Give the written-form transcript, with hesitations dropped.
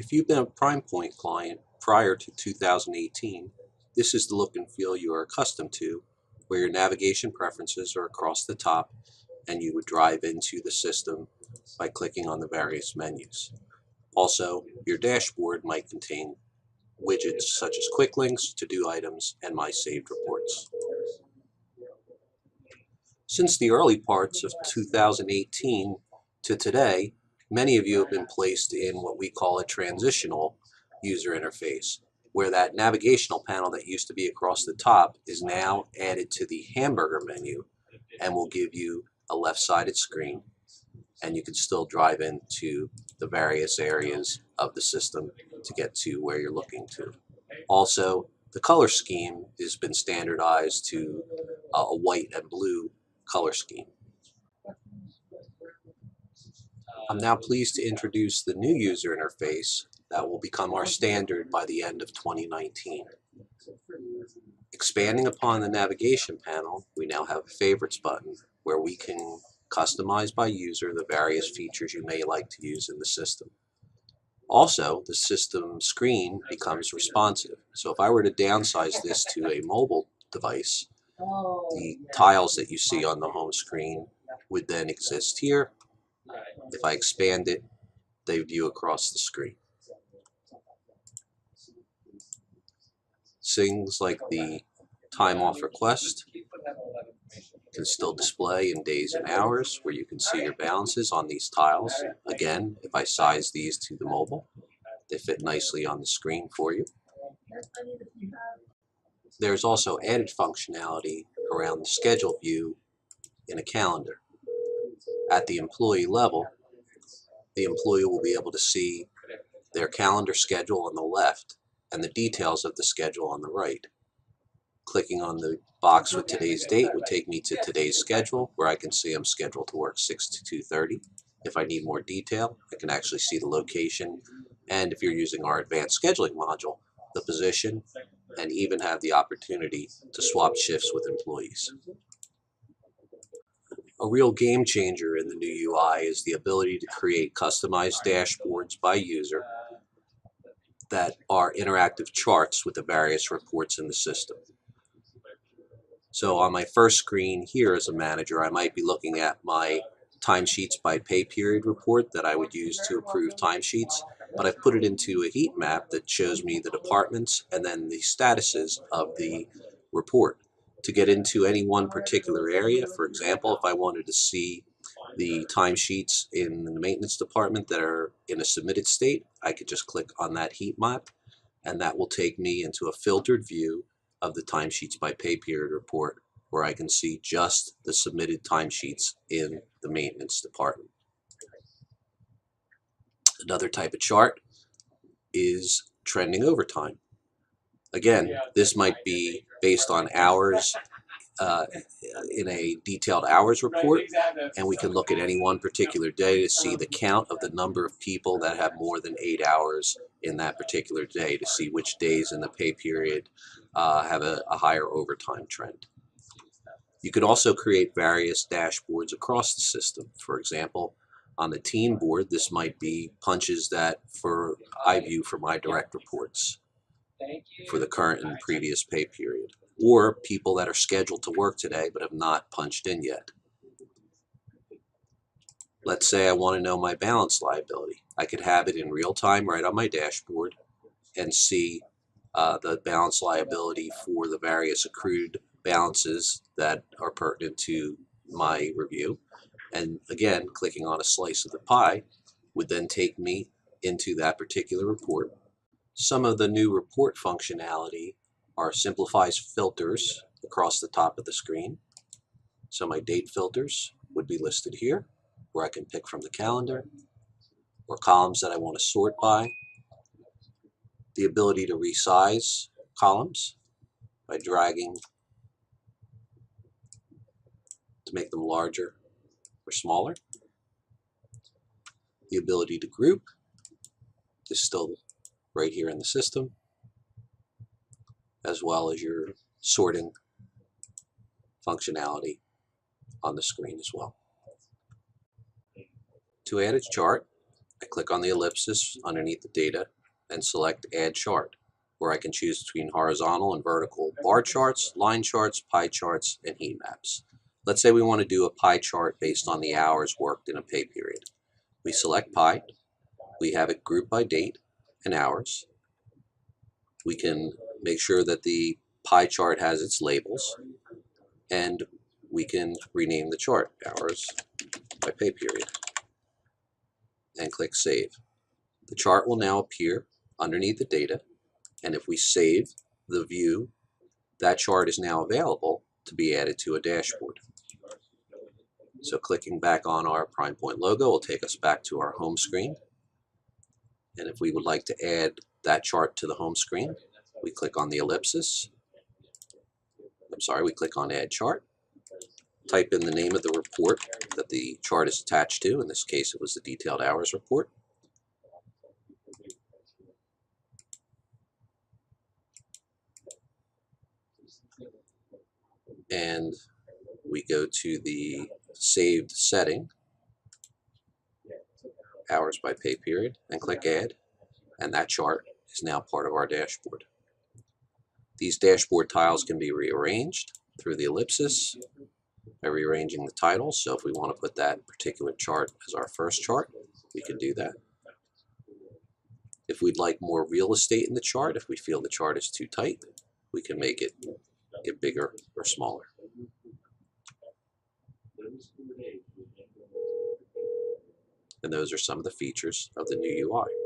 If you've been a PrimePoint client prior to 2018, this is the look and feel you are accustomed to, where your navigation preferences are across the top and you would drive into the system by clicking on the various menus. Also, your dashboard might contain widgets such as quick links, to-do items, and my saved reports. Since the early parts of 2018 to today, many of you have been placed in what we call a transitional user interface, where that navigational panel that used to be across the top is now added to the hamburger menu and will give you a left-sided screen, and you can still drive into the various areas of the system to get to where you're looking to. Also, the color scheme has been standardized to a white and blue color scheme. I'm now pleased to introduce the new user interface that will become our standard by the end of 2019. Expanding upon the navigation panel, we now have a favorites button where we can customize by user the various features you may like to use in the system. Also, the system screen becomes responsive. So if I were to downsize this to a mobile device, the tiles that you see on the home screen would then exist here. If I expand it, they view across the screen. Things like the time off request can still display in days and hours, where you can see your balances on these tiles. Again, if I size these to the mobile, they fit nicely on the screen for you. There's also added functionality around the schedule view in a calendar. At the employee level, the employee will be able to see their calendar schedule on the left and the details of the schedule on the right. Clicking on the box with today's date would take me to today's schedule, where I can see I'm scheduled to work 6 to 2:30. If I need more detail, I can actually see the location, and if you're using our advanced scheduling module, the position, and even have the opportunity to swap shifts with employees. A real game changer in the new UI is the ability to create customized dashboards by user that are interactive charts with the various reports in the system. So on my first screen here as a manager, I might be looking at my timesheets by pay period report that I would use to approve timesheets, but I've put it into a heat map that shows me the departments and then the statuses of the report. To get into any one particular area, for example, if I wanted to see the timesheets in the maintenance department that are in a submitted state, I could just click on that heat map, and that will take me into a filtered view of the timesheets by pay period report, where I can see just the submitted timesheets in the maintenance department. Another type of chart is trending overtime. Again, this might be based on hours in a detailed hours report, and we can look at any one particular day to see the count of the number of people that have more than 8 hours in that particular day, to see which days in the pay period have a higher overtime trend. You could also create various dashboards across the system. For example, on the team board, this might be punches that I view for my direct reports for the current and previous pay period, or people that are scheduled to work today but have not punched in yet. Let's say I want to know my balance liability. I could have it in real time right on my dashboard and see the balance liability for the various accrued balances that are pertinent to my review. And again, clicking on a slice of the pie would then take me into that particular report. Some of the new report functionality are simplified filters across the top of the screen. So my date filters would be listed here, where I can pick from the calendar, or columns that I want to sort by. The ability to resize columns by dragging to make them larger or smaller. The ability to group is still right here in the system, as well as your sorting functionality on the screen as well. To add a chart, I click on the ellipsis underneath the data and select Add Chart, where I can choose between horizontal and vertical bar charts, line charts, pie charts, and heat maps. Let's say we want to do a pie chart based on the hours worked in a pay period. We select pie, we have it grouped by date and hours. We can make sure that the pie chart has its labels, and we can rename the chart hours by pay period and click Save. The chart will now appear underneath the data, and if we save the view, that chart is now available to be added to a dashboard. So clicking back on our PrimePoint logo will take us back to our home screen. And if we would like to add that chart to the home screen, we click on the ellipsis. We click on Add Chart. Type in the name of the report that the chart is attached to. In this case, it was the Detailed Hours Report. And we go to the saved setting, hours by pay period, and click Add, and that chart is now part of our dashboard. These dashboard tiles can be rearranged through the ellipsis by rearranging the titles. So if we want to put that particular chart as our first chart, we can do that. If we'd like more real estate in the chart, if we feel the chart is too tight, we can make it get bigger or smaller. And those are some of the features of the new UI.